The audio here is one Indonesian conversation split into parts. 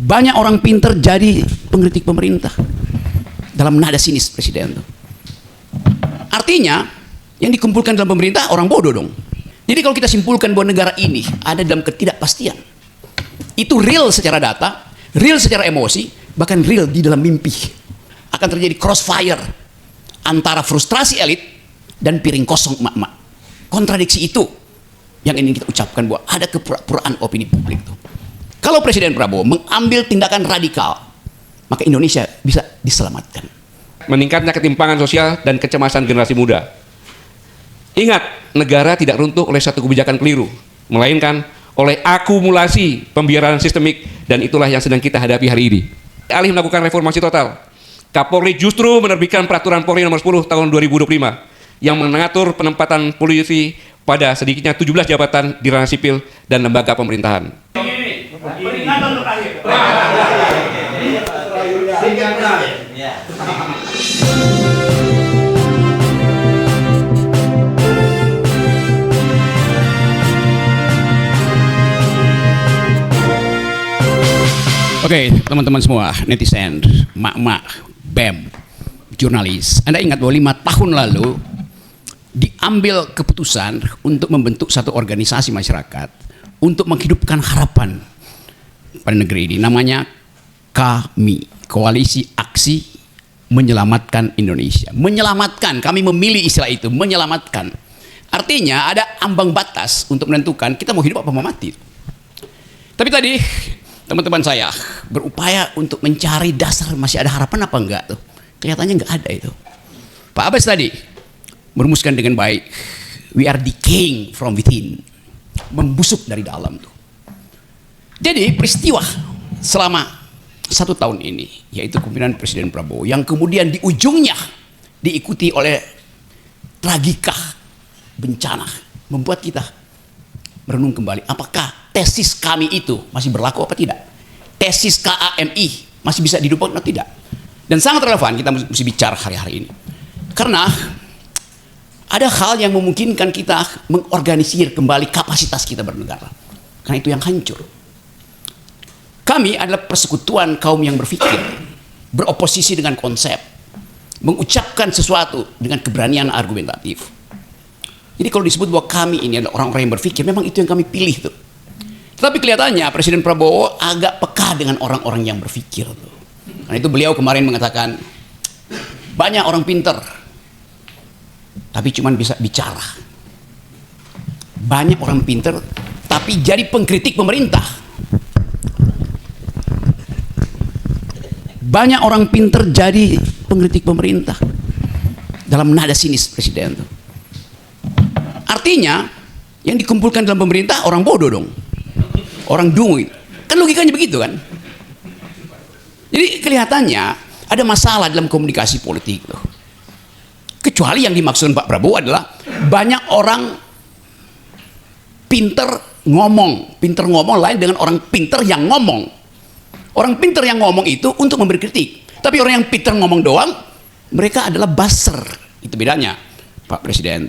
Banyak orang pinter jadi pengkritik pemerintah. Dalam nada sinis presiden itu. Artinya, yang dikumpulkan dalam pemerintah orang bodoh dong. Jadi kalau kita simpulkan bahwa negara ini ada dalam ketidakpastian, itu real secara data, real secara emosi, bahkan real di dalam mimpi. Akan terjadi crossfire antara frustrasi elit dan piring kosong emak-emak. Kontradiksi itu yang ingin kita ucapkan bahwa ada kepura-puraan opini publik itu. Kalau Presiden Prabowo mengambil tindakan radikal, maka Indonesia bisa diselamatkan. Meningkatnya ketimpangan sosial dan kecemasan generasi muda. Ingat, negara tidak runtuh oleh satu kebijakan keliru, melainkan oleh akumulasi pembiaran sistemik, dan itulah yang sedang kita hadapi hari ini. Alih melakukan reformasi total, Kapolri justru menerbitkan Peraturan Polri Nomor 10 Tahun 2025 yang mengatur penempatan polisi pada sedikitnya 17 jabatan di ranah sipil dan lembaga pemerintahan. Peringatan terakhir. Oke, teman-teman semua, netizen, mak-mak, BEM, jurnalis. Anda ingat bahwa 5 tahun lalu diambil keputusan untuk membentuk satu organisasi masyarakat untuk menghidupkan harapan pada negeri ini. Namanya KAMI, Koalisi Aksi Menyelamatkan Indonesia. Menyelamatkan, kami memilih istilah itu, menyelamatkan. Artinya ada ambang batas untuk menentukan kita mau hidup apa mau mati. Tapi tadi teman-teman saya berupaya untuk mencari dasar masih ada harapan apa enggak tuh. Kelihatannya enggak ada itu. Pak Abbas tadi merumuskan dengan baik, we are decaying from within, membusuk dari dalam tuh. Jadi peristiwa selama 1 tahun ini, yaitu kepemimpinan Presiden Prabowo, yang kemudian di ujungnya diikuti oleh tragika bencana, membuat kita merenung kembali, apakah tesis kami itu masih berlaku apa tidak? Tesis KAMI masih bisa didukung atau tidak? Dan sangat relevan kita mesti bicara hari-hari ini. Karena ada hal yang memungkinkan kita mengorganisir kembali kapasitas kita bernegara. Karena itu yang hancur. Kami adalah persekutuan kaum yang berpikir, beroposisi dengan konsep, mengucapkan sesuatu dengan keberanian argumentatif. Jadi kalau disebut bahwa kami ini adalah orang-orang yang berpikir, memang itu yang kami pilih tuh. Tetapi kelihatannya Presiden Prabowo agak peka dengan orang-orang yang berpikir tuh. Karena itu beliau kemarin mengatakan, banyak orang pinter, tapi cuma bisa bicara. Banyak orang pinter, tapi jadi pengkritik pemerintah. Banyak orang pinter jadi pengkritik pemerintah. Dalam nada sinis presiden itu. Artinya yang dikumpulkan dalam pemerintah orang bodoh dong. Orang dungu. Kan logikanya begitu kan? Jadi kelihatannya ada masalah dalam komunikasi politik loh. Kecuali yang dimaksud Pak Prabowo adalah banyak orang pinter ngomong lain dengan orang pinter yang ngomong. Orang pinter yang ngomong itu untuk memberi kritik. Tapi orang yang pinter ngomong doang, mereka adalah buzzer. Itu bedanya, Pak Presiden.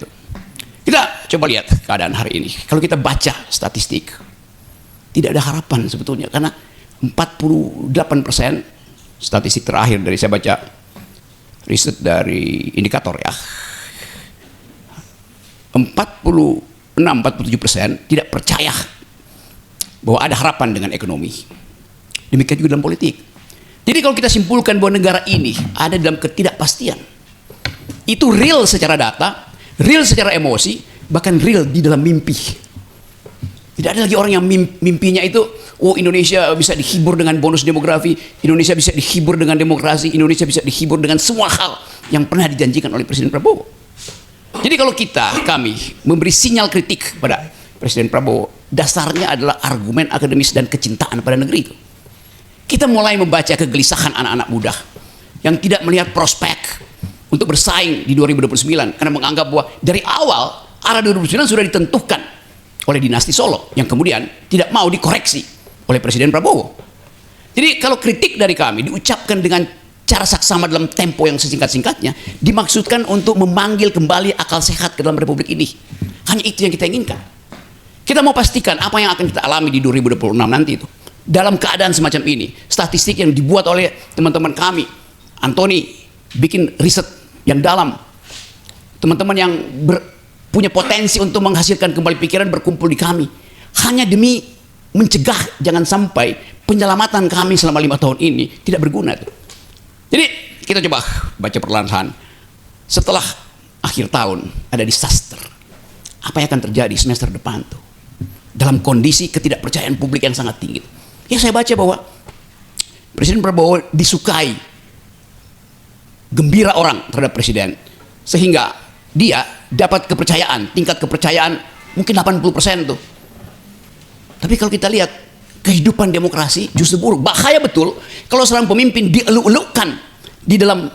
Kita coba lihat keadaan hari ini. Kalau kita baca statistik, tidak ada harapan sebetulnya. Karena 48% statistik terakhir dari saya baca riset dari indikator ya. 46-47% tidak percaya bahwa ada harapan dengan ekonomi. Demikian juga dalam politik. Jadi kalau kita simpulkan bahwa negara ini ada dalam ketidakpastian, itu real secara data, real secara emosi, bahkan real di dalam mimpi. Tidak ada lagi orang yang mimpinya itu, oh Indonesia bisa dihibur dengan bonus demografi, Indonesia bisa dihibur dengan demokrasi, Indonesia bisa dihibur dengan semua hal yang pernah dijanjikan oleh Presiden Prabowo. Jadi kalau kami memberi sinyal kritik pada Presiden Prabowo, dasarnya adalah argumen akademis dan kecintaan pada negeri itu. Kita mulai membaca kegelisahan anak-anak muda yang tidak melihat prospek untuk bersaing di 2029 karena menganggap bahwa dari awal arah 2029 sudah ditentukan oleh dinasti Solo yang kemudian tidak mau dikoreksi oleh Presiden Prabowo. Jadi kalau kritik dari kami diucapkan dengan cara saksama dalam tempo yang sesingkat-singkatnya, dimaksudkan untuk memanggil kembali akal sehat ke dalam Republik ini. Hanya itu yang kita inginkan. Kita mau pastikan apa yang akan kita alami di 2026 nanti itu. dalam keadaan semacam ini. Statistik yang dibuat oleh teman-teman kami, Anthony bikin riset yang dalam. Teman-teman yang punya potensi untuk menghasilkan kembali pikiran berkumpul di kami. Hanya demi mencegah jangan sampai penyelamatan kami selama 5 tahun ini tidak berguna. Jadi kita coba baca perlahan. Setelah akhir tahun ada disaster. Apa yang akan terjadi semester depan tuh? Dalam kondisi ketidakpercayaan publik yang sangat tinggi. Ya saya baca bahwa Presiden Prabowo disukai, gembira orang terhadap Presiden, sehingga dia dapat kepercayaan, tingkat kepercayaan mungkin 80% tuh. Tapi kalau kita lihat kehidupan demokrasi justru buruk. Bahaya betul kalau seorang pemimpin dieluk-elukkan di dalam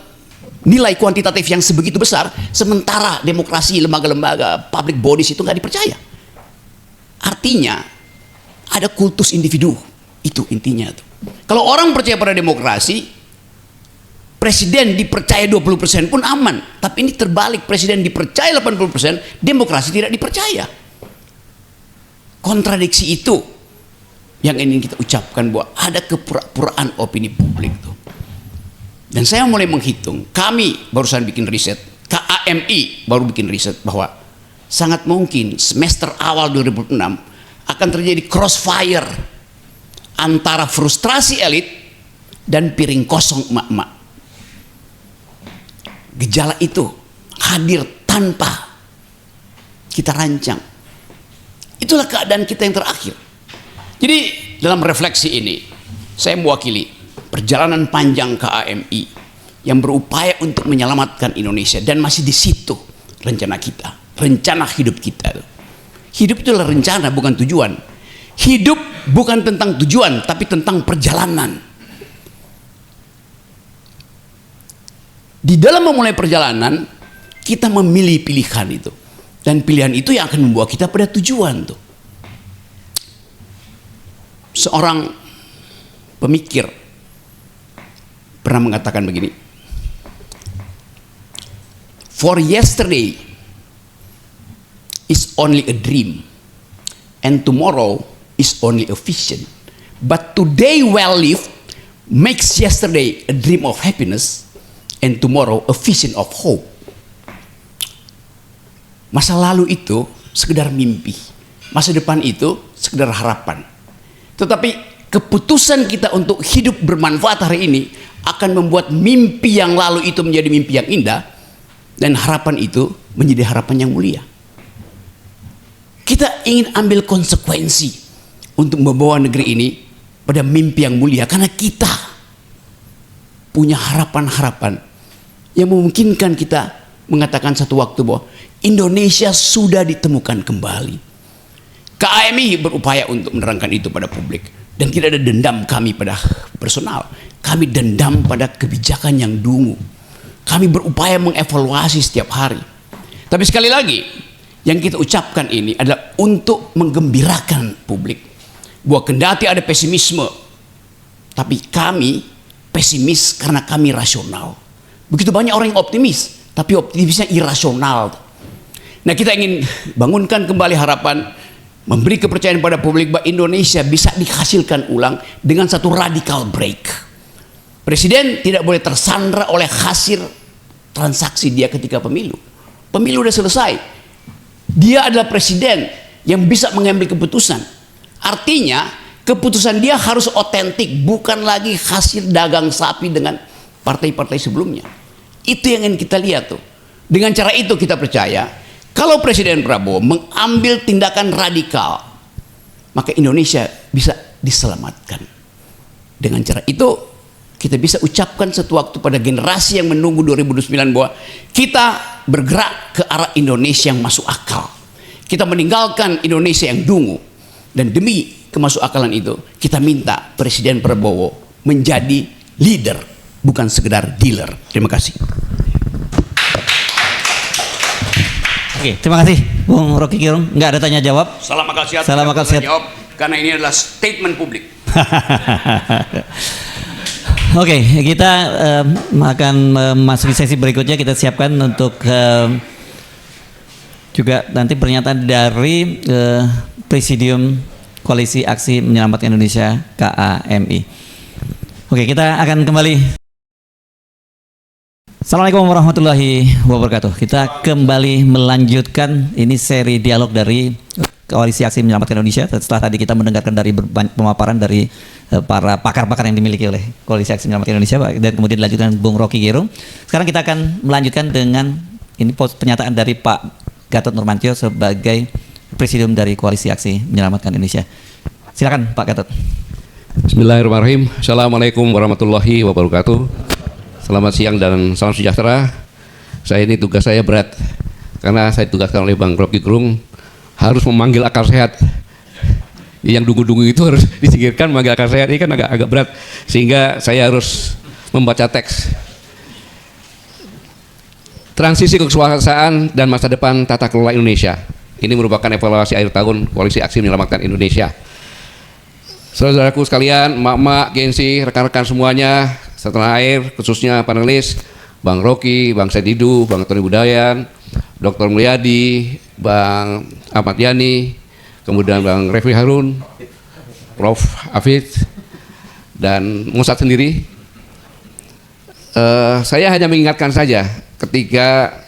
nilai kuantitatif yang sebegitu besar, sementara demokrasi, lembaga-lembaga, public bodies itu nggak dipercaya. Artinya ada kultus individu, itu intinya tuh. Kalau orang percaya pada demokrasi, presiden dipercaya 20% pun aman. Tapi ini terbalik, presiden dipercaya 80%, demokrasi tidak dipercaya. Kontradiksi itu yang ingin kita ucapkan, bahwa ada kepura-puraan opini publik tuh. Dan saya mulai menghitung, kami barusan bikin riset, KAMI baru bikin riset bahwa sangat mungkin semester awal 2006 akan terjadi crossfire antara frustrasi elit dan piring kosong emak-emak. Gejala itu hadir tanpa kita rancang. Itulah keadaan kita yang terakhir. Jadi dalam refleksi ini saya mewakili perjalanan panjang KAMI yang berupaya untuk menyelamatkan Indonesia, dan masih di situ rencana kita, rencana hidup kita. Hidup itulah rencana, bukan tujuan. Hidup bukan tentang tujuan, tapi tentang perjalanan. Di dalam memulai perjalanan, kita memilih pilihan itu. Dan pilihan itu yang akan membawa kita pada tujuan tuh. Seorang pemikir pernah mengatakan begini, for yesterday is only a dream and tomorrow is only a vision, but today well lived makes yesterday a dream of happiness and tomorrow a vision of hope. Masa lalu itu sekedar mimpi, masa depan itu sekedar harapan. Tetapi keputusan kita untuk hidup bermanfaat hari ini akan membuat mimpi yang lalu itu menjadi mimpi yang indah, dan harapan itu menjadi harapan yang mulia. Kita ingin ambil konsekuensi untuk membawa negeri ini pada mimpi yang mulia, karena kita punya harapan-harapan yang memungkinkan kita mengatakan satu waktu bahwa Indonesia sudah ditemukan kembali. KAMI berupaya untuk menerangkan itu pada publik, dan tidak ada dendam kami pada personal. Kami dendam pada kebijakan yang dungu. Kami berupaya mengevaluasi setiap hari. Tapi sekali lagi, yang kita ucapkan ini adalah untuk menggembirakan publik, bahwa kendati ada pesimisme, tapi kami pesimis karena kami rasional. Begitu banyak orang yang optimis, tapi optimisnya irasional. Nah, kita ingin bangunkan kembali harapan, memberi kepercayaan pada publik bahwa Indonesia bisa dihasilkan ulang dengan satu radical break. Presiden tidak boleh tersandra oleh hasil transaksi dia ketika pemilu. Pemilu sudah selesai. Dia adalah presiden yang bisa mengambil keputusan. Artinya keputusan dia harus otentik, bukan lagi hasil dagang sapi dengan partai-partai sebelumnya. Itu yang ingin kita lihat tuh. Dengan cara itu kita percaya, kalau Presiden Prabowo mengambil tindakan radikal, maka Indonesia bisa diselamatkan. Dengan cara itu kita bisa ucapkan suatu waktu pada generasi yang menunggu 2009 bahwa kita bergerak ke arah Indonesia yang masuk akal. Kita meninggalkan Indonesia yang dungu, dan demi kemasuk akalan itu kita minta Presiden Prabowo menjadi leader, bukan sekedar dealer. Terima kasih. Oke, terima kasih Bung Rocky Gerung. Nggak ada tanya jawab. Salam akal sehat. Salam akal sehat. Jawab, karena ini adalah statement publik. Oke, kita akan memasuki sesi berikutnya. Kita siapkan untuk juga nanti pernyataan dari Presidium Koalisi Aksi Menyelamatkan Indonesia KAMI. Oke, kita akan kembali. Assalamualaikum warahmatullahi wabarakatuh. Kita kembali melanjutkan ini seri dialog dari Koalisi Aksi Menyelamatkan Indonesia. Setelah tadi kita mendengarkan dari pemaparan dari para pakar-pakar yang dimiliki oleh Koalisi Aksi Menyelamatkan Indonesia, dan kemudian dilanjutkan Bung Rocky Gerung. Sekarang kita akan melanjutkan dengan ini pernyataan dari Pak Gatot Nurmantio sebagai Presidium dari Koalisi Aksi Menyelamatkan Indonesia. Silakan Pak Gatot. Bismillahirrahmanirrahim. Assalamualaikum warahmatullahi wabarakatuh. Selamat siang dan salam sejahtera. Tugas saya berat karena saya ditugaskan oleh Bang Rocky Gerung harus memanggil akal sehat. Yang dungu-dungu itu harus disingkirkan, memanggil akal sehat ini kan agak berat, sehingga saya harus membaca teks. Transisi kekuasaan dan masa depan tata kelola Indonesia. Ini merupakan evaluasi akhir tahun Koalisi Aksi Menyelamatkan Indonesia. Saudaraku sekalian, mak-mak, gengsi, rekan-rekan semuanya, setanah air, khususnya panelis, Bang Rocky, Bang Sedidu, Bang Tony Budayan, Dr. Mulyadi, Bang Ahmad Yani, kemudian Bang Refli Harun, Prof. Hafid, dan Musad sendiri. Saya hanya mengingatkan saja ketika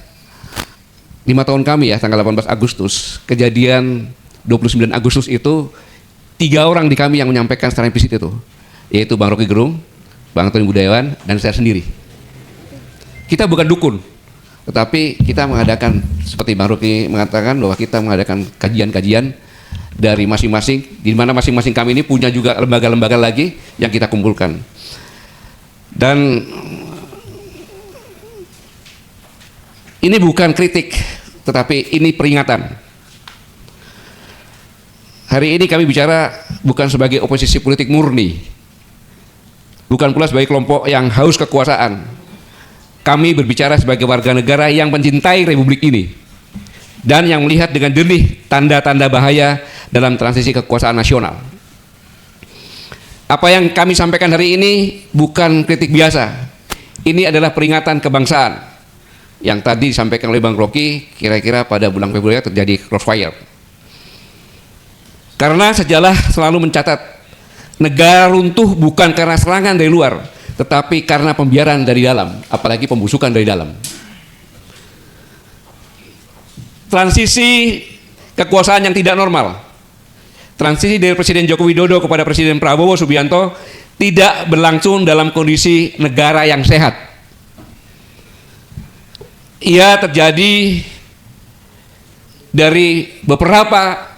5 tahun kami ya, tanggal 18 Agustus, kejadian 29 Agustus itu 3 orang di kami yang menyampaikan secara implisit itu, yaitu Bang Rocky Gerung, Bang Tony Budayawan, dan saya sendiri. Kita bukan dukun, tetapi kita mengadakan, seperti Bang Rocky mengatakan, bahwa kita mengadakan kajian-kajian dari masing-masing, di mana masing-masing kami ini punya juga lembaga-lembaga lagi yang kita kumpulkan. Dan ini bukan kritik, tetapi ini peringatan. Hari ini kami bicara bukan sebagai oposisi politik murni, bukan pula sebagai kelompok yang haus kekuasaan. Kami berbicara sebagai warga negara yang mencintai Republik ini dan yang melihat dengan jernih tanda-tanda bahaya dalam transisi kekuasaan nasional. Apa yang kami sampaikan hari ini bukan kritik biasa. Ini adalah peringatan kebangsaan yang tadi disampaikan oleh Bang Rocky, kira-kira pada bulan Februari terjadi crossfire. Karena sejarah selalu mencatat negara runtuh bukan karena serangan dari luar, tetapi karena pembiaran dari dalam, apalagi pembusukan dari dalam. Transisi kekuasaan yang tidak normal, transisi dari Presiden Joko Widodo kepada Presiden Prabowo Subianto tidak berlangsung dalam kondisi negara yang sehat. Ia terjadi dari beberapa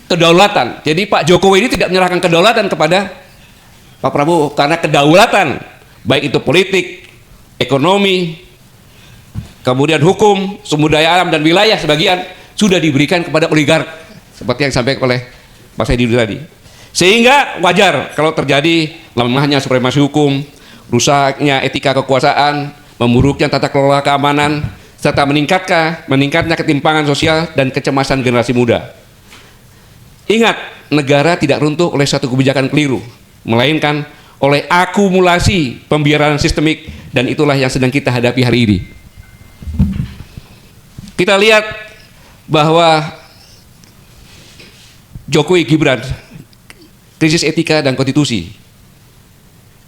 kedaulatan. Jadi Pak Jokowi ini tidak menyerahkan kedaulatan kepada Pak Prabowo, karena kedaulatan baik itu politik, ekonomi, kemudian hukum, sumber daya alam dan wilayah sebagian sudah diberikan kepada oligark seperti yang disampaikan oleh Pak Sedidu tadi. Sehingga wajar kalau terjadi lemahnya supremasi hukum, rusaknya etika kekuasaan, memburuknya tata kelola keamanan, serta meningkatnya ketimpangan sosial dan kecemasan generasi muda. Ingat, negara tidak runtuh oleh satu kebijakan keliru, melainkan oleh akumulasi pembiaran sistemik, dan itulah yang sedang kita hadapi hari ini. Kita lihat bahwa Jokowi Gibran, krisis etika dan konstitusi.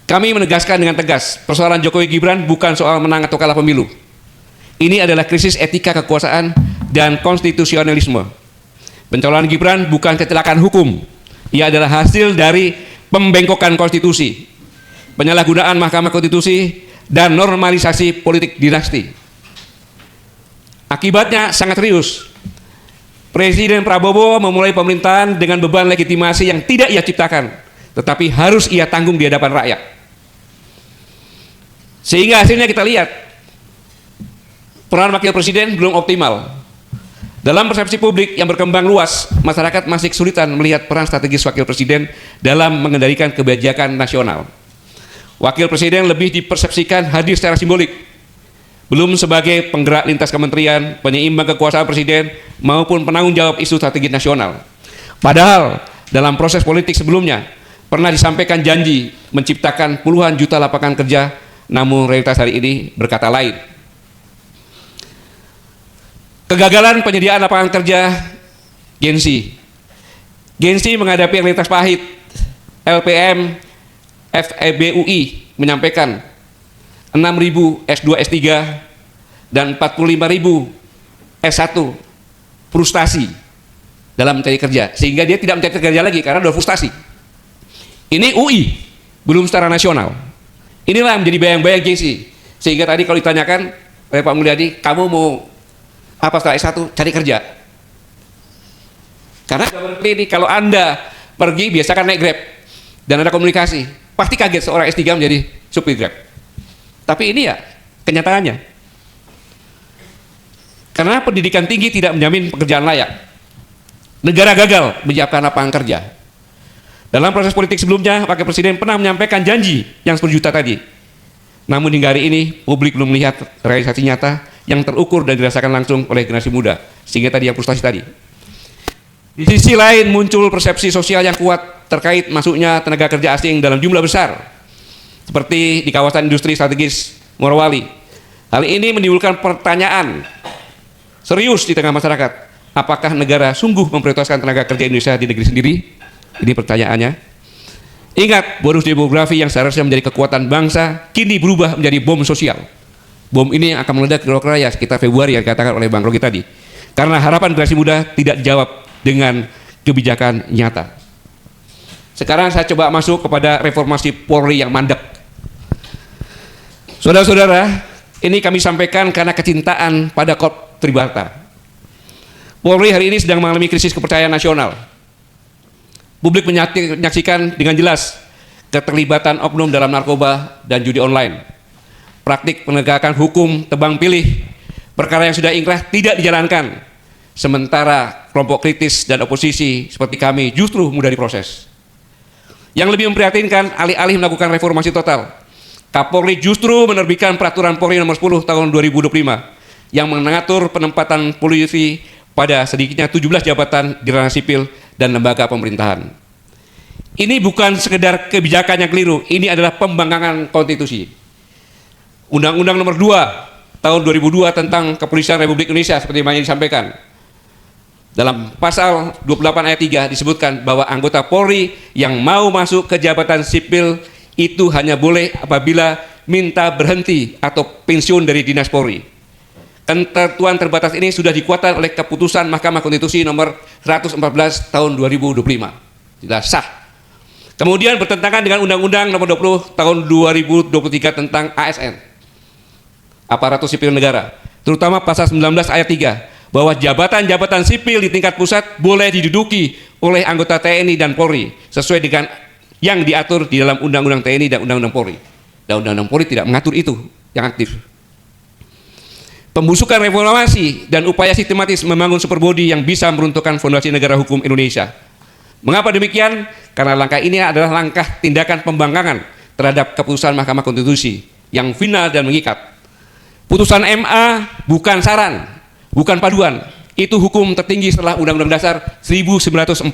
Kami menegaskan dengan tegas, persoalan Jokowi Gibran bukan soal menang atau kalah pemilu. Ini adalah krisis etika kekuasaan dan konstitusionalisme. Pencalonan Gibran bukan kecelakaan hukum. Ia adalah hasil dari pembengkokan konstitusi, penyalahgunaan Mahkamah Konstitusi, dan normalisasi politik dinasti. Akibatnya sangat serius. Presiden Prabowo memulai pemerintahan dengan beban legitimasi yang tidak ia ciptakan, tetapi harus ia tanggung di hadapan rakyat. Sehingga hasilnya kita lihat, peran wakil presiden belum optimal. Dalam persepsi publik yang berkembang luas, masyarakat masih kesulitan melihat peran strategis wakil presiden dalam mengendalikan kebijakan nasional. Wakil presiden lebih dipersepsikan hadir secara simbolik, belum sebagai penggerak lintas kementerian, penyeimbang kekuasaan presiden, maupun penanggung jawab isu strategi nasional. Padahal dalam proses politik sebelumnya pernah disampaikan janji menciptakan puluhan juta lapangan kerja, namun realitas hari ini berkata lain. Kegagalan penyediaan lapangan kerja gengsi. Gengsi menghadapi realitas pahit. LPM FEBUI menyampaikan 6.000 S2 S3 dan 45.000 S1 frustasi dalam mencari kerja, sehingga dia tidak mencari kerja lagi karena sudah frustasi. Ini UI, belum secara nasional. Inilah yang menjadi bayang-bayang gengsi. Sehingga tadi kalau ditanyakan oleh Pak Mulyadi, kamu mau apa setelah S1? Cari kerja. Karena ini kalau Anda pergi biasakan naik Grab dan ada komunikasi, pasti kaget seorang S3 menjadi supir Grab. Tapi ini ya kenyataannya. Karena pendidikan tinggi tidak menjamin pekerjaan layak. Negara gagal menyiapkan lapangan kerja. Dalam proses politik sebelumnya, Wakil Presiden pernah menyampaikan janji yang 10 juta tadi. Namun hingga hari ini, publik belum melihat realisasi nyata yang terukur dan dirasakan langsung oleh generasi muda. Sehingga tadi yang frustasi tadi. Di sisi lain muncul persepsi sosial yang kuat terkait masuknya tenaga kerja asing dalam jumlah besar, seperti di kawasan industri strategis Morowali. Hal ini menimbulkan pertanyaan serius di tengah masyarakat. Apakah negara sungguh memprioritaskan tenaga kerja Indonesia di negeri sendiri? Ini pertanyaannya. Ingat, bonus demografi yang seharusnya menjadi kekuatan bangsa kini berubah menjadi bom sosial. Bom ini akan meledak di Lokraya sekitar Februari yang dikatakan oleh Bang Rogi tadi. Karena harapan generasi muda tidak dijawab dengan kebijakan nyata. Sekarang saya coba masuk kepada reformasi Polri yang mandek. Saudara-saudara, ini kami sampaikan karena kecintaan pada Korps Tribrata. Polri hari ini sedang mengalami krisis kepercayaan nasional. Publik menyaksikan dengan jelas keterlibatan oknum dalam narkoba dan judi online. Praktik penegakan hukum tebang pilih, perkara yang sudah inkrah tidak dijalankan. Sementara kelompok kritis dan oposisi seperti kami justru mudah diproses. Yang lebih memprihatinkan, alih-alih melakukan reformasi total, Kapolri justru menerbitkan peraturan Polri nomor 10 tahun 2025 yang mengatur penempatan polisi pada sedikitnya 17 jabatan di ranah sipil dan lembaga pemerintahan. Ini bukan sekedar kebijakan yang keliru, ini adalah pembangkangan konstitusi. Undang-Undang nomor 2 tahun 2002 tentang Kepolisian Republik Indonesia seperti yang disampaikan. Dalam pasal 28 ayat 3 disebutkan bahwa anggota Polri yang mau masuk ke jabatan sipil itu hanya boleh apabila minta berhenti atau pensiun dari Dinas Polri. Ketentuan terbatas ini sudah dikuatkan oleh keputusan Mahkamah Konstitusi nomor 114 tahun 2025. Tidak sah. Kemudian bertentangan dengan Undang-Undang nomor 20 tahun 2023 tentang ASN, Aparatur Sipil Negara, terutama pasal 19 ayat 3, bahwa jabatan-jabatan sipil di tingkat pusat boleh diduduki oleh anggota TNI dan Polri sesuai dengan yang diatur di dalam Undang-Undang TNI dan Undang-Undang Polri. Dan Undang-Undang Polri tidak mengatur itu yang aktif. Pembusukan reformasi dan upaya sistematis membangun superbody yang bisa meruntuhkan fondasi negara hukum Indonesia. Mengapa demikian? Karena langkah ini adalah langkah tindakan pembangkangan terhadap keputusan Mahkamah Konstitusi yang final dan mengikat. Putusan MA bukan saran, bukan paduan, itu hukum tertinggi setelah Undang-Undang Dasar 1945.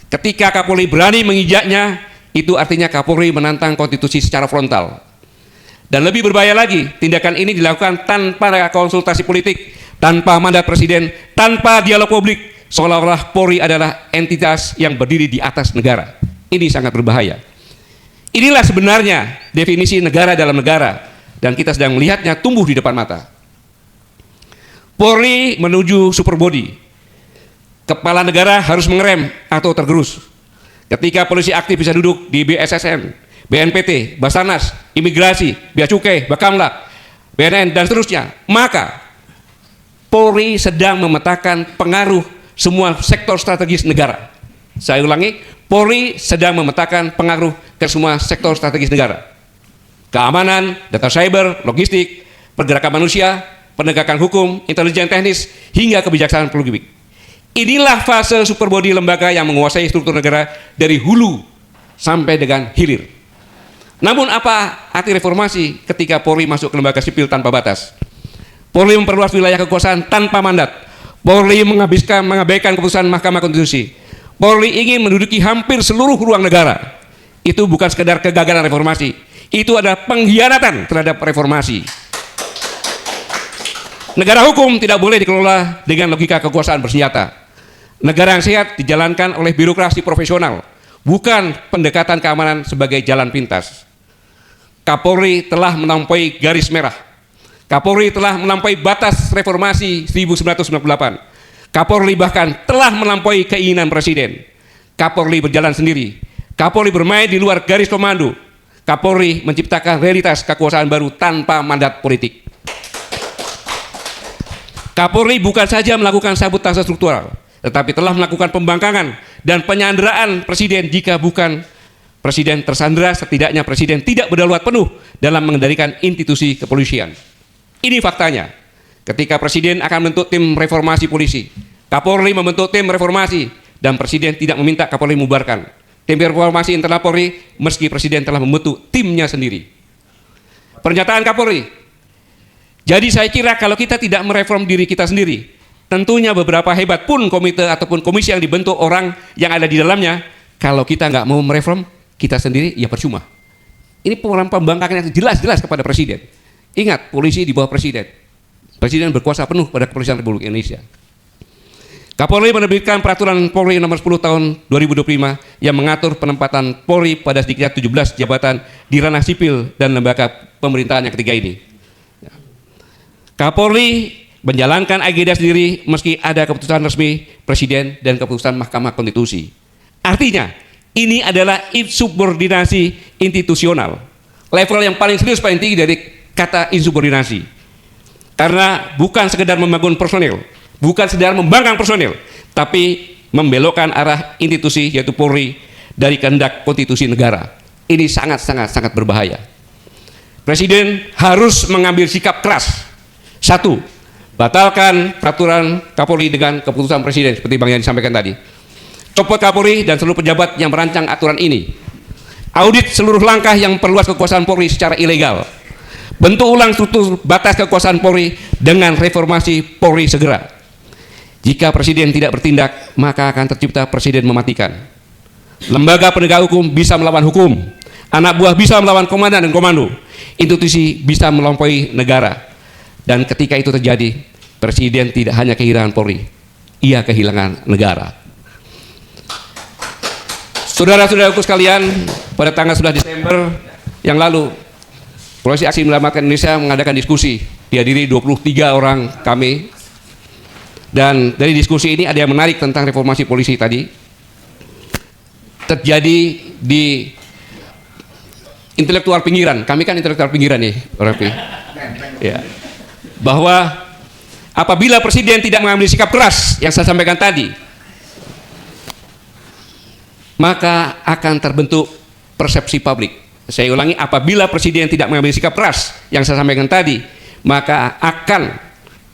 Ketika Kapolri berani menginjaknya, itu artinya Kapolri menantang konstitusi secara frontal. Dan lebih berbahaya lagi, tindakan ini dilakukan tanpa konsultasi politik, tanpa mandat presiden, tanpa dialog publik, seolah-olah Polri adalah entitas yang berdiri di atas negara. Ini sangat berbahaya. Inilah sebenarnya definisi negara dalam negara, dan kita sedang melihatnya tumbuh di depan mata. Polri menuju superbody. Kepala negara harus mengerem atau tergerus. Ketika polisi aktif bisa duduk di BSSN, BNPT, Basarnas, Imigrasi, Bea Cukai, Bakamla, BNN, dan seterusnya, maka Polri sedang memetakan pengaruh semua sektor strategis negara. Saya ulangi, Polri sedang memetakan pengaruh ke semua sektor strategis negara. Keamanan, data cyber, logistik, pergerakan manusia, penegakan hukum, intelijen teknis, hingga kebijaksanaan politik. Inilah fase superbody lembaga yang menguasai struktur negara dari hulu sampai dengan hilir. Namun apa arti reformasi ketika Polri masuk ke lembaga sipil tanpa batas? Polri memperluas wilayah kekuasaan tanpa mandat. Polri mengabaikan keputusan Mahkamah Konstitusi. Polri ingin menduduki hampir seluruh ruang negara. Itu bukan sekedar kegagalan reformasi, itu adalah pengkhianatan terhadap reformasi. Negara hukum tidak boleh dikelola dengan logika kekuasaan bersenjata. Negara yang sehat dijalankan oleh birokrasi profesional, bukan pendekatan keamanan sebagai jalan pintas. Kapolri telah melampaui garis merah. Kapolri telah melampaui batas reformasi 1998. Kapolri bahkan telah melampaui keinginan presiden. Kapolri berjalan sendiri. Kapolri bermain di luar garis komando. Kapolri menciptakan realitas kekuasaan baru tanpa mandat politik. Kapolri bukan saja melakukan sabotase struktural, tetapi telah melakukan pembangkangan dan penyanderaan presiden. Jika bukan presiden tersandera, setidaknya presiden tidak berdaluat penuh dalam mengendalikan institusi kepolisian. Ini faktanya. Ketika presiden akan membentuk tim reformasi polisi, Kapolri membentuk tim reformasi dan presiden tidak meminta Kapolri membubarkan tim reformasi internal Polri meski presiden telah membentuk timnya sendiri. Pernyataan Kapolri. Jadi saya kira kalau kita tidak mereform diri kita sendiri, tentunya beberapa hebat pun komite ataupun komisi yang dibentuk orang yang ada di dalamnya, kalau kita nggak mau mereform kita sendiri, ya percuma. Ini pembangkangan yang jelas-jelas kepada presiden. Ingat, polisi di bawah presiden. Presiden berkuasa penuh pada Kepolisian Republik Indonesia. Kapolri menerbitkan peraturan Polri nomor 10 tahun 2025 yang mengatur penempatan Polri pada sedikitnya 17 jabatan di ranah sipil dan lembaga pemerintahan yang ketiga ini. Kapolri menjalankan agenda sendiri meski ada keputusan resmi presiden dan keputusan Mahkamah Konstitusi. Artinya, ini adalah insubordinasi institusional. Level yang paling serius, paling tinggi dari kata insubordinasi. Karena bukan sekedar membangun personil, bukan sekedar membangkang personil, tapi membelokkan arah institusi yaitu Polri dari kehendak konstitusi negara. Ini sangat berbahaya. Presiden harus mengambil sikap keras. Satu, batalkan peraturan Kapolri dengan keputusan presiden seperti Bang yang disampaikan tadi. Copot Kapolri dan seluruh pejabat yang merancang aturan ini. Audit seluruh langkah yang perluas kekuasaan Polri secara ilegal. Bentuk ulang struktur batas kekuasaan Polri dengan reformasi Polri segera. Jika presiden tidak bertindak, maka akan tercipta presiden mematikan. Lembaga penegak hukum bisa melawan hukum. Anak buah bisa melawan komandan dan komando. Institusi bisa melampaui negara. Dan ketika itu terjadi, presiden tidak hanya kehilangan Polri, ia kehilangan negara. Saudara-saudaraku sekalian, pada tanggal 11 Desember yang lalu, Polisi Aksi Menyelamatkan Indonesia mengadakan diskusi, dihadiri 23 orang kami. Dan dari diskusi ini ada yang menarik tentang reformasi polisi tadi. Terjadi di intelektual pinggiran, kami kan intelektual pinggiran nih, Rafi. Ya. Bahwa apabila presiden tidak mengambil sikap keras yang saya sampaikan tadi, maka akan terbentuk persepsi publik. Saya ulangi, apabila presiden tidak mengambil sikap keras yang saya sampaikan tadi, maka akan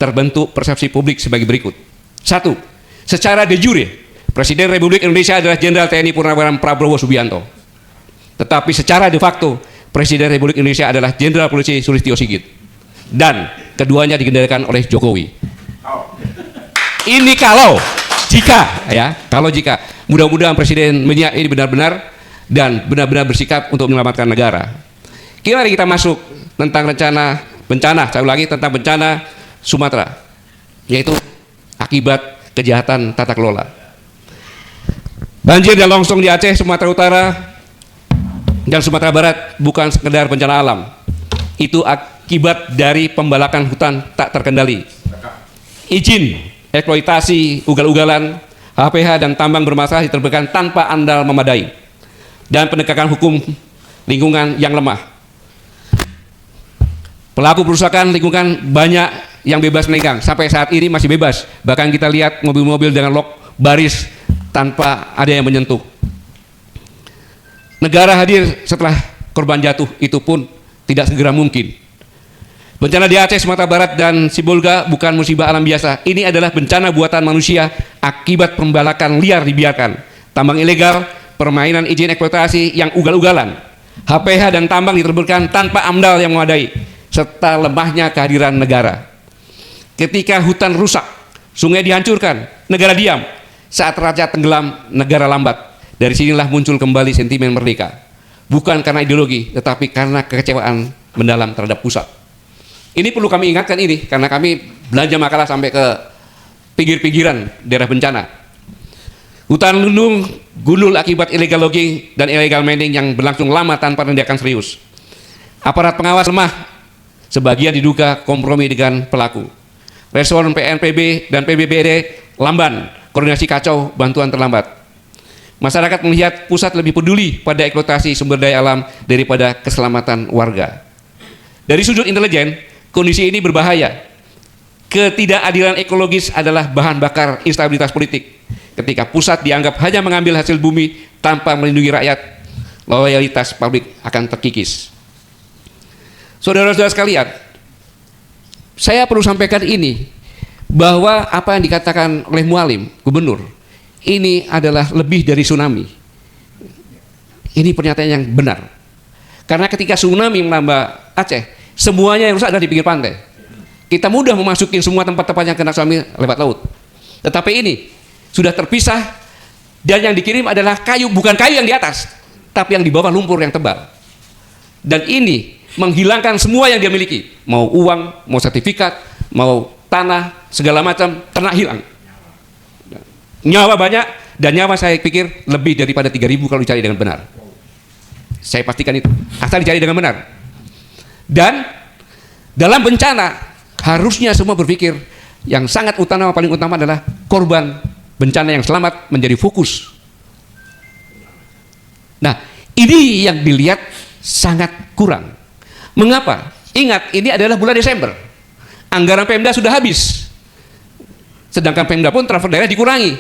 terbentuk persepsi publik sebagai berikut. Satu, secara de jure, Presiden Republik Indonesia adalah Jenderal TNI Purnawirawan Prabowo Subianto. Tetapi secara de facto, Presiden Republik Indonesia adalah Jenderal Polisi Sulistyo Sigit. Dan keduanya dikendalikan oleh Jokowi. Ini kalau jika mudah-mudahan presiden melihat ini benar-benar dan benar-benar bersikap untuk menyelamatkan negara. Mari kita masuk tentang rencana bencana, saya ulangi tentang bencana Sumatera, yaitu akibat kejahatan tata kelola. Banjir dan longsong di Aceh, Sumatera Utara dan Sumatera Barat bukan sekedar bencana alam. Itu akibat dari pembalakan hutan tak terkendali. Izin eksploitasi ugal-ugalan, HPH dan tambang bermasalah diterbitkan tanpa andal memadai, dan penegakan hukum lingkungan yang lemah. Pelaku perusakan lingkungan banyak yang bebas melenggang, sampai saat ini masih bebas. Bahkan kita lihat mobil-mobil dengan lock baris tanpa ada yang menyentuh. Negara hadir setelah korban jatuh, itu pun tidak segera mungkin. Bencana di Aceh, Sumatera Barat, dan Sibolga bukan musibah alam biasa. Ini adalah bencana buatan manusia akibat pembalakan liar dibiarkan, tambang ilegal, permainan izin eksploitasi yang ugal-ugalan, HPH dan tambang diterbitkan tanpa amdal yang memadai, serta lemahnya kehadiran negara. Ketika hutan rusak, sungai dihancurkan, negara diam. Saat raja tenggelam, negara lambat. Dari sinilah muncul kembali sentimen merdeka. Bukan karena ideologi, tetapi karena kekecewaan mendalam terhadap pusat. Ini perlu kami ingatkan ini, karena kami belanja makalah sampai ke pinggir-pinggiran daerah bencana. Hutan lindung gundul akibat illegal logging dan illegal mining yang berlangsung lama tanpa tindakan serius. Aparat pengawas lemah, sebagian diduga kompromi dengan pelaku. Respon PNPB dan PBBD lamban, koordinasi kacau, bantuan terlambat. Masyarakat melihat pusat lebih peduli pada eksploitasi sumber daya alam daripada keselamatan warga. Dari sudut intelijen, kondisi ini berbahaya. Ketidakadilan ekologis adalah bahan bakar instabilitas politik. Ketika pusat dianggap hanya mengambil hasil bumi tanpa melindungi rakyat, loyalitas publik akan terkikis. Saudara-saudara sekalian, saya perlu sampaikan ini, bahwa apa yang dikatakan oleh Mualim, gubernur, ini adalah lebih dari tsunami. Ini pernyataan yang benar. Karena ketika tsunami menambah Aceh, semuanya yang rusak ada di pinggir pantai. Kita mudah memasuki semua tempat-tempat yang kena tsunami lewat laut. Tetapi ini sudah terpisah, dan yang dikirim adalah kayu, bukan kayu yang di atas, tapi yang di bawah lumpur yang tebal. Dan ini menghilangkan semua yang dia miliki, mau uang, mau sertifikat, mau tanah, segala macam, ternak hilang. Nyawa banyak, dan nyawa saya pikir lebih daripada 3.000 kalau dicari dengan benar. Saya pastikan itu, asal dicari dengan benar. Dan dalam bencana, harusnya semua berpikir yang sangat utama, paling utama adalah korban bencana yang selamat menjadi fokus. Nah, ini yang dilihat sangat kurang. Mengapa? Ingat, ini adalah bulan Desember. Anggaran Pemda sudah habis. Sedangkan Pemda pun transfer daerah dikurangi.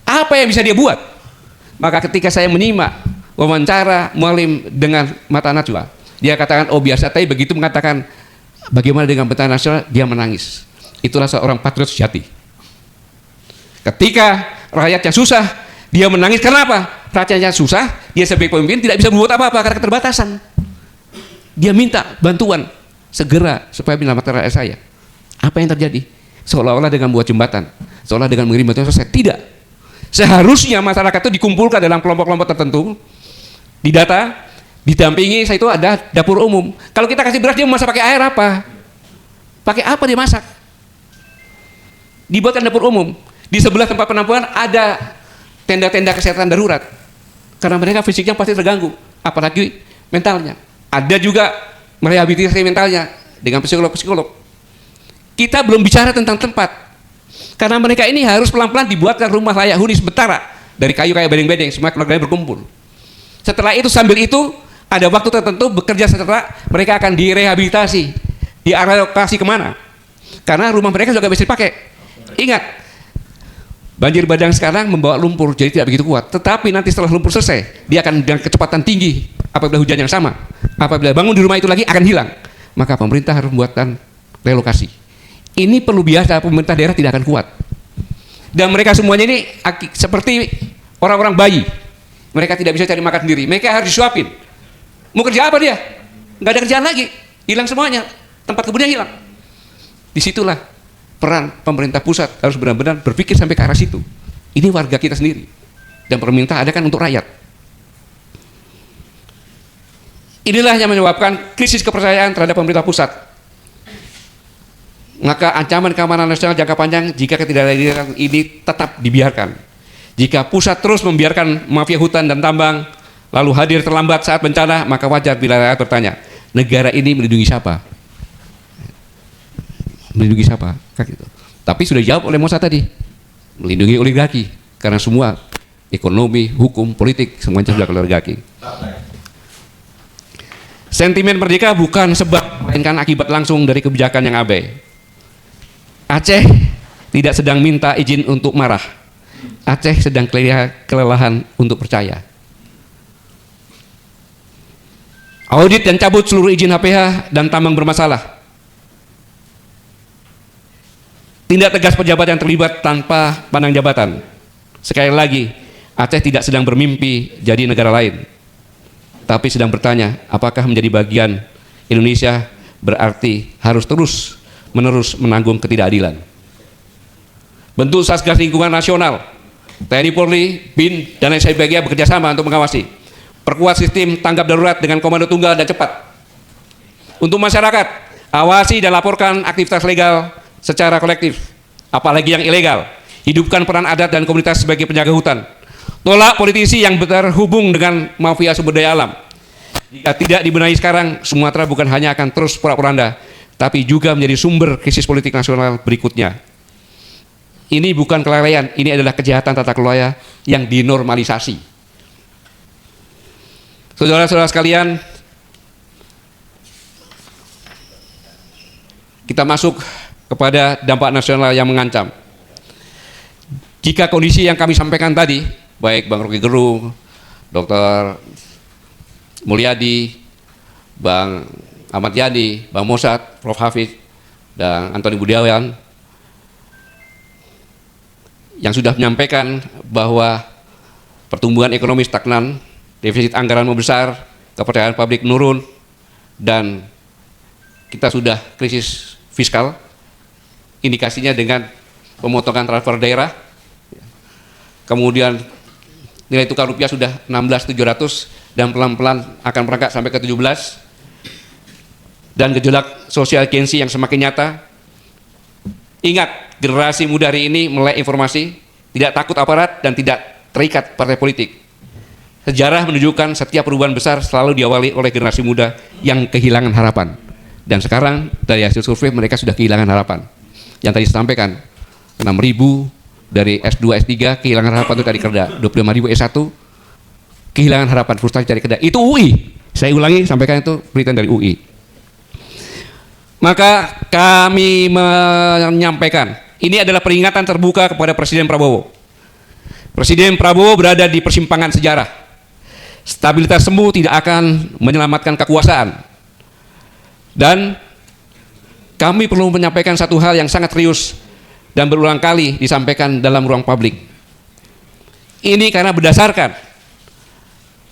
Apa yang bisa dia buat? Maka ketika saya menyimak wawancara Mualim dengan Mata Najwa, dia katakan, oh biasa, tapi begitu mengatakan bagaimana dengan bencana nasional, dia menangis. Itulah seorang patriot sejati. Ketika rakyatnya susah, dia menangis. Kenapa? Rakyatnya susah, dia sebagai pemimpin tidak bisa berbuat apa-apa karena keterbatasan. Dia minta bantuan segera supaya menyelamatkan rakyat saya. Apa yang terjadi? Seolah-olah dengan buat jembatan, seolah dengan mengirim bantuan selesai. Tidak. Seharusnya masyarakat itu dikumpulkan dalam kelompok-kelompok tertentu, didata, didampingi. Saya itu ada dapur umum. Kalau kita kasih beras, dia masak pakai air apa? Pakai apa dia masak? Dibuatkan dapur umum. Di sebelah tempat penampungan ada tenda-tenda kesehatan darurat. Karena mereka fisiknya pasti terganggu, apalagi mentalnya. Ada juga merehabilitasi mentalnya dengan psikolog-psikolog. Kita belum bicara tentang tempat. Karena mereka ini harus pelan-pelan dibuatkan rumah layak huni sementara dari kayu kayak bedeng-bedeng, semua keluarganya berkumpul. Setelah itu, sambil itu ada waktu tertentu bekerja setelah mereka akan direhabilitasi, dialokasi kemana? Karena rumah mereka juga bisa dipakai. Ingat, banjir bandang sekarang membawa lumpur, jadi tidak begitu kuat. Tetapi nanti setelah lumpur selesai, dia akan dengan kecepatan tinggi. Apabila hujan yang sama, apabila bangun di rumah itu lagi akan hilang. Maka pemerintah harus membuatkan relokasi. Ini perlu biasa, pemerintah daerah tidak akan kuat. Dan mereka semuanya ini seperti orang-orang bayi. Mereka tidak bisa cari makan sendiri. Mereka harus disuapin. Mau kerja apa dia? Nggak ada kerjaan lagi. Hilang semuanya. Tempat kebunnya hilang. Disitulah peran pemerintah pusat harus benar-benar berpikir sampai ke arah situ. Ini warga kita sendiri. Dan pemerintah ada kan untuk rakyat. Inilah yang menyebabkan krisis kepercayaan terhadap pemerintah pusat. Maka ancaman keamanan nasional jangka panjang jika ketidakadilan ini tetap dibiarkan. Jika pusat terus membiarkan mafia hutan dan tambang, lalu hadir terlambat saat bencana, maka wajar bila rakyat bertanya, negara ini melindungi siapa? Melindungi siapa? Tapi sudah dijawab oleh Musa tadi, melindungi oligarki, karena semua ekonomi, hukum, politik semuanya sudah oligarki. Sentimen merdeka bukan sebab, melainkan akibat langsung dari kebijakan yang abai. Aceh tidak sedang minta izin untuk marah. Aceh sedang kelelahan untuk percaya. Audit dan cabut seluruh izin HPH dan tambang bermasalah. Tindak tegas pejabat yang terlibat tanpa pandang jabatan. Sekali lagi, Aceh tidak sedang bermimpi jadi negara lain, tapi sedang bertanya, apakah menjadi bagian Indonesia berarti harus terus-menerus menanggung ketidakadilan. Bentuk Satgas Lingkungan Nasional, TNI Polri, BIN, dan lain sebagainya bekerja sama untuk mengawasi. Perkuat sistem tanggap darurat dengan komando tunggal dan cepat. Untuk masyarakat, awasi dan laporkan aktivitas legal secara kolektif, apalagi yang ilegal. Hidupkan peran adat dan komunitas sebagai penjaga hutan. Tolak politisi yang terhubung dengan mafia sumber daya alam. Jika tidak dibenahi sekarang, Sumatera bukan hanya akan terus porak-poranda, tapi juga menjadi sumber krisis politik nasional berikutnya. Ini bukan kelalaian, ini adalah kejahatan tata kelola yang dinormalisasi. Saudara-saudara sekalian, kita masuk kepada dampak nasional yang mengancam. Jika kondisi yang kami sampaikan tadi, baik Bang Rocky Gerung, Dr. Mulyadi, Bang Ahmad Yani, Bang Mosad, Prof. Hafid, dan Antoni Budiawan, yang sudah menyampaikan bahwa pertumbuhan ekonomi stagnan, defisit anggaran membesar, kepercayaan publik menurun, dan kita sudah krisis fiskal, indikasinya dengan pemotongan transfer daerah, kemudian nilai tukar rupiah sudah 16.700 dan pelan-pelan akan merangkak sampai ke 17, dan gejolak sosial Gen-Z yang semakin nyata. Ingat, generasi muda hari ini melek informasi, tidak takut aparat dan tidak terikat partai politik. Sejarah menunjukkan setiap perubahan besar selalu diawali oleh generasi muda yang kehilangan harapan. Dan sekarang dari hasil survei mereka sudah kehilangan harapan. Yang tadi saya sampaikan, 6.000 dari S2, S3 kehilangan harapan itu dari kerja, 25.000 S1 kehilangan harapan, frustasi dari kerja. Itu UI. Saya ulangi, sampaikan itu berita dari UI. Maka kami menyampaikan, ini adalah peringatan terbuka kepada Presiden Prabowo. Presiden Prabowo berada di persimpangan sejarah. Stabilitas semu tidak akan menyelamatkan kekuasaan. Dan kami perlu menyampaikan satu hal yang sangat serius dan berulang kali disampaikan dalam ruang publik. Ini karena berdasarkan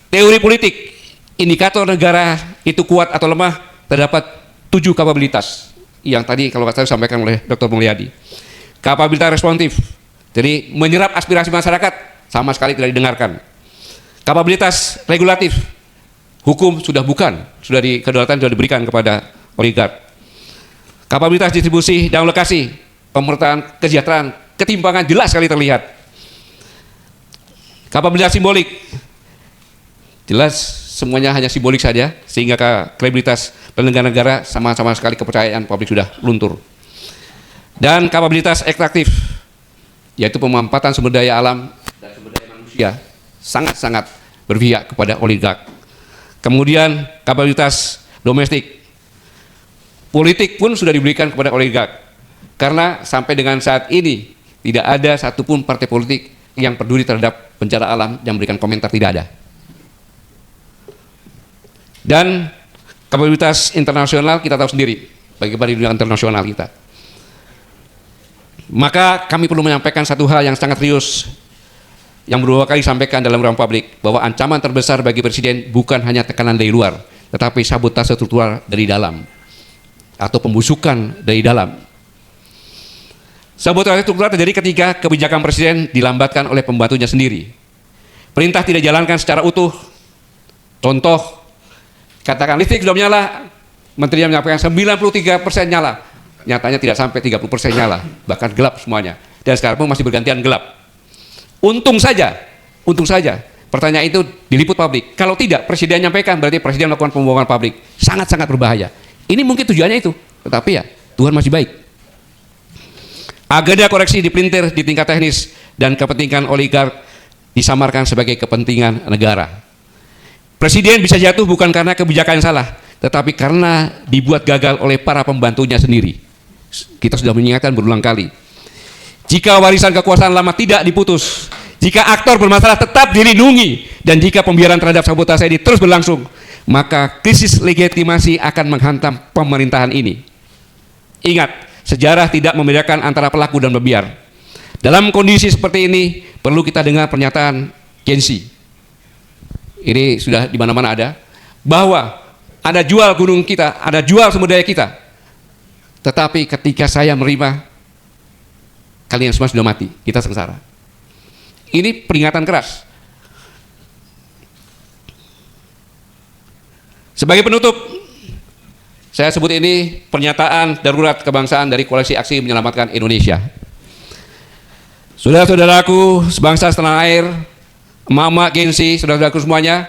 teori politik, indikator negara itu kuat atau lemah terdapat 7 kapabilitas yang tadi kalau saya sampaikan oleh Dr. Mulyadi. Kapabilitas responsif, jadi menyerap aspirasi masyarakat sama sekali tidak didengarkan. Kapabilitas regulatif, hukum sudah bukan, kedaulatan sudah diberikan kepada oligark. Kapabilitas distribusi dan alokasi, pemerataan kesejahteraan, ketimpangan jelas sekali terlihat. Kapabilitas simbolik, jelas semuanya hanya simbolik saja, sehingga kredibilitas penyelenggara negara sama-sama sekali kepercayaan publik sudah luntur. Dan kapabilitas ekstraktif, yaitu pemanfaatan sumber daya alam dan sumber daya manusia, sangat-sangat berpihak kepada oligark. Kemudian kapabilitas domestik, politik pun sudah diberikan kepada oligark. Karena sampai dengan saat ini tidak ada satupun partai politik yang peduli terhadap bencana alam yang memberikan komentar, tidak ada. Dan kapabilitas internasional kita tahu sendiri, bagaimana dunia internasional kita. Maka kami perlu menyampaikan satu hal yang sangat serius yang beberapa kali disampaikan dalam ruang publik, bahwa ancaman terbesar bagi Presiden bukan hanya tekanan dari luar, tetapi sabotase struktural dari dalam atau pembusukan dari dalam. Sabotase struktural terjadi ketika kebijakan Presiden dilambatkan oleh pembantunya sendiri. Perintah tidak dijalankan secara utuh. Contoh, katakan listrik sudah menyala, menterinya menyampaikan 93% nyala, nyatanya tidak sampai 30% nyala, bahkan gelap semuanya. Dan sekarang pun masih bergantian gelap. Untung saja, pertanyaan itu diliput publik. Kalau tidak, Presiden menyampaikan, berarti Presiden melakukan pembohongan publik. Sangat-sangat berbahaya. Ini mungkin tujuannya itu, tetapi ya Tuhan masih baik. Agenda koreksi dipelintir di tingkat teknis dan kepentingan oligark disamarkan sebagai kepentingan negara. Presiden bisa jatuh bukan karena kebijakan yang salah, tetapi karena dibuat gagal oleh para pembantunya sendiri. Kita sudah mengingatkan berulang kali. Jika warisan kekuasaan lama tidak diputus, jika aktor bermasalah tetap dilindungi, dan jika pembiaran terhadap sabotase ini terus berlangsung, maka krisis legitimasi akan menghantam pemerintahan ini. Ingat, sejarah tidak membedakan antara pelaku dan pembiar. Dalam kondisi seperti ini, perlu kita dengar pernyataan Gen-Z. Ini sudah di mana-mana ada, bahwa ada jual gunung kita, ada jual sumber daya kita. Tetapi ketika saya menerima, kalian semua sudah mati, kita sengsara. Ini peringatan keras. Sebagai penutup, saya sebut ini pernyataan darurat kebangsaan dari Koalisi Aksi Menyelamatkan Indonesia. Saudara-saudaraku sebangsa setanah air, emak-emak Gen-Z, saudara-saudaraku semuanya,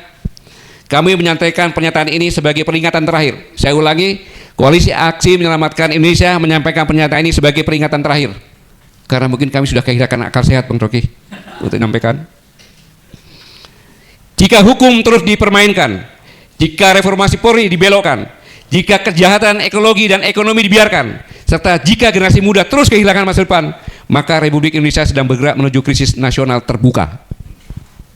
kami menyampaikan pernyataan ini sebagai peringatan terakhir. Saya ulangi, Koalisi Aksi Menyelamatkan Indonesia menyampaikan pernyataan ini sebagai peringatan terakhir. Karena mungkin kami sudah kehilangan akal sehat, Bang Rocky, untuk menyampaikan. Jika hukum terus dipermainkan, jika reformasi Polri dibelokkan, jika kejahatan ekologi dan ekonomi dibiarkan, serta jika generasi muda terus kehilangan masa depan, maka Republik Indonesia sedang bergerak menuju krisis nasional terbuka.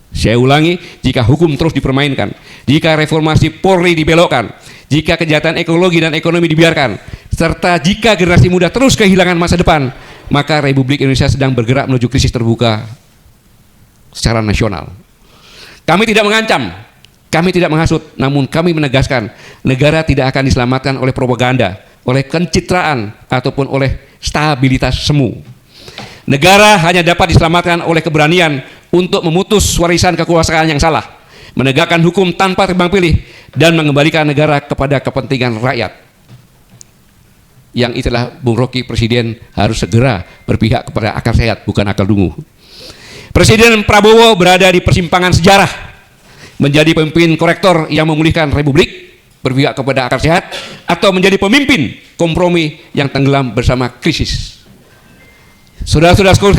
Saya ulangi, jika hukum terus dipermainkan, jika reformasi Polri dibelokkan, jika kejahatan ekologi dan ekonomi dibiarkan, serta jika generasi muda terus kehilangan masa depan, maka Republik Indonesia sedang bergerak menuju krisis terbuka secara nasional. Kami tidak mengancam, kami tidak menghasut, namun kami menegaskan negara tidak akan diselamatkan oleh propaganda, oleh pencitraan, ataupun oleh stabilitas semu. Negara hanya dapat diselamatkan oleh keberanian untuk memutus warisan kekuasaan yang salah, menegakkan hukum tanpa tebang pilih, dan mengembalikan negara kepada kepentingan rakyat. Yang itulah Bung Rocky, Presiden harus segera berpihak kepada akal sehat, bukan akal dungu. Presiden Prabowo berada di persimpangan sejarah, menjadi pemimpin korektor yang memulihkan Republik, berpihak kepada akal sehat, atau menjadi pemimpin kompromi yang tenggelam bersama krisis. Saudara-saudaraku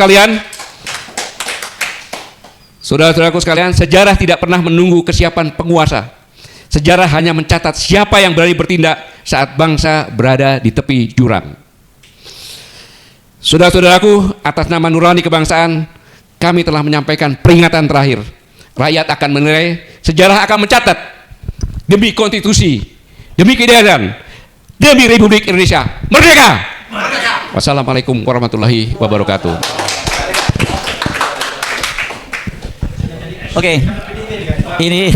sekalian, sejarah tidak pernah menunggu kesiapan penguasa. Sejarah hanya mencatat siapa yang berani bertindak saat bangsa berada di tepi jurang. Saudara-saudaraku, atas nama nurani kebangsaan, kami telah menyampaikan peringatan terakhir. Rakyat akan menilai, sejarah akan mencatat, demi konstitusi, demi keadilan, demi Republik Indonesia merdeka. Wassalamualaikum warahmatullahi wabarakatuh. Oke, ini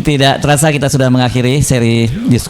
tidak terasa kita sudah mengakhiri seri diskusi